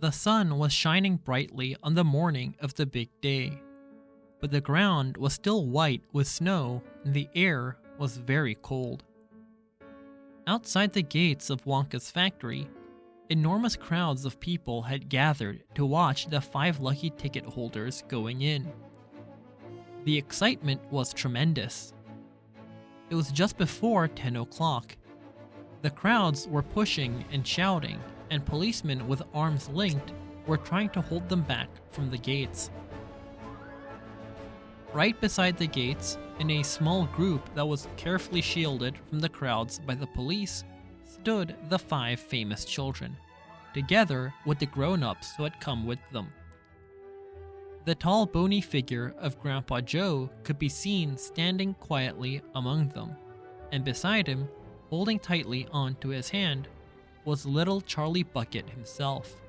The sun was shining brightly on the morning of the big day, but the ground was still white with snow and the air was very cold. Outside the gates of Wonka's factory, enormous crowds of people had gathered to watch the 5 lucky ticket holders going in. The excitement was tremendous. It was just before 10 o'clock. The crowds were pushing and shouting, and policemen with arms linked were trying to hold them back from the gates. Right beside the gates, in a small group that was carefully shielded from the crowds by the police, stood the 5 famous children, together with the grown-ups who had come with them. The tall, bony figure of Grandpa Joe could be seen standing quietly among them, and beside him, holding tightly onto his hand, was little Charlie Bucket himself.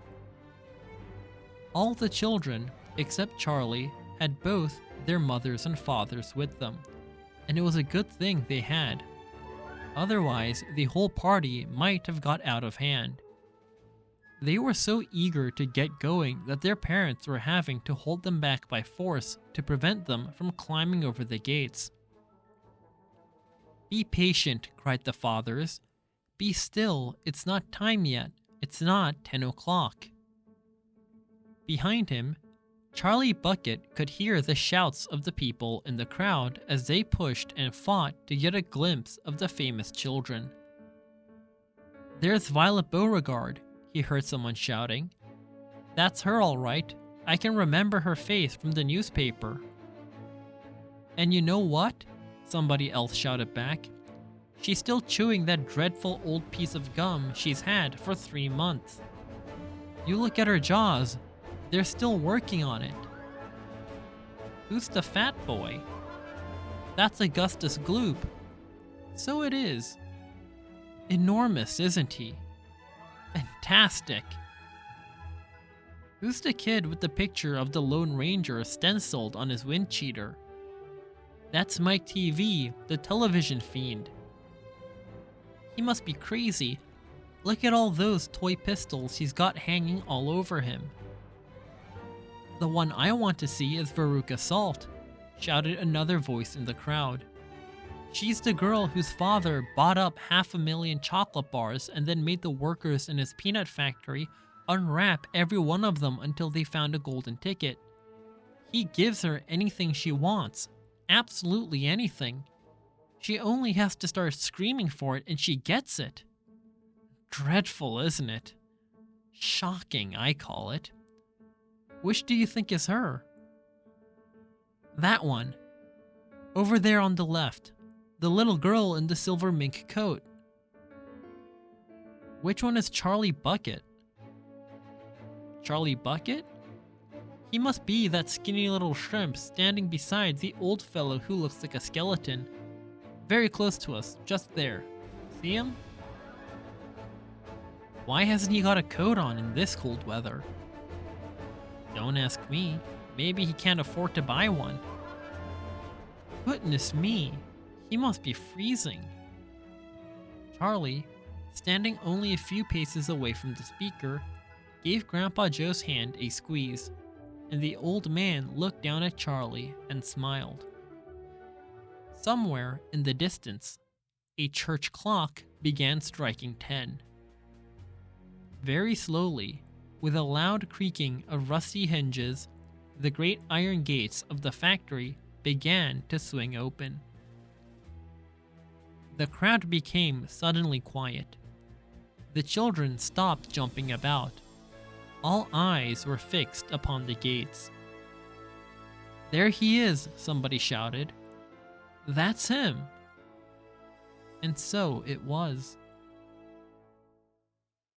All the children, except Charlie, had both their mothers and fathers with them, and it was a good thing they had. Otherwise, the whole party might have got out of hand. They were so eager to get going that their parents were having to hold them back by force to prevent them from climbing over the gates. "Be patient," cried the fathers. "Be still, it's not time yet. It's not 10 o'clock. Behind him, Charlie Bucket could hear the shouts of the people in the crowd as they pushed and fought to get a glimpse of the famous children. "There's Violet Beauregard," he heard someone shouting. "That's her all right. I can remember her face from the newspaper." "And you know what?" somebody else shouted back. "She's still chewing that dreadful old piece of gum she's had for 3 months. You look at her jaws. They're still working on it." "Who's the fat boy?" "That's Augustus Gloop." "So it is." "Enormous, isn't he?" "Fantastic." "Who's the kid with the picture of the Lone Ranger stenciled on his wind cheater?" "That's Mike TV, the television fiend." "He must be crazy. Look at all those toy pistols he's got hanging all over him." "The one I want to see is Veruca Salt," shouted another voice in the crowd. "She's the girl whose father bought up 500,000 chocolate bars and then made the workers in his peanut factory unwrap every one of them until they found a golden ticket. He gives her anything she wants, absolutely anything. She only has to start screaming for it and she gets it. Dreadful, isn't it? Shocking, I call it. Which do you think is her?" "That one. Over there on the left. The little girl in the silver mink coat." "Which one is Charlie Bucket?" "Charlie Bucket? He must be that skinny little shrimp standing beside the old fellow who looks like a skeleton. Very close to us, just there. See him?" "Why hasn't he got a coat on in this cold weather?" "Don't ask me. Maybe he can't afford to buy one." "Goodness me, he must be freezing." Charlie, standing only a few paces away from the speaker, gave Grandpa Joe's hand a squeeze, and the old man looked down at Charlie and smiled. Somewhere in the distance, a church clock began striking 10. Very slowly, with a loud creaking of rusty hinges, the great iron gates of the factory began to swing open. The crowd became suddenly quiet. The children stopped jumping about. All eyes were fixed upon the gates. "There he is," somebody shouted. "That's him." And so it was.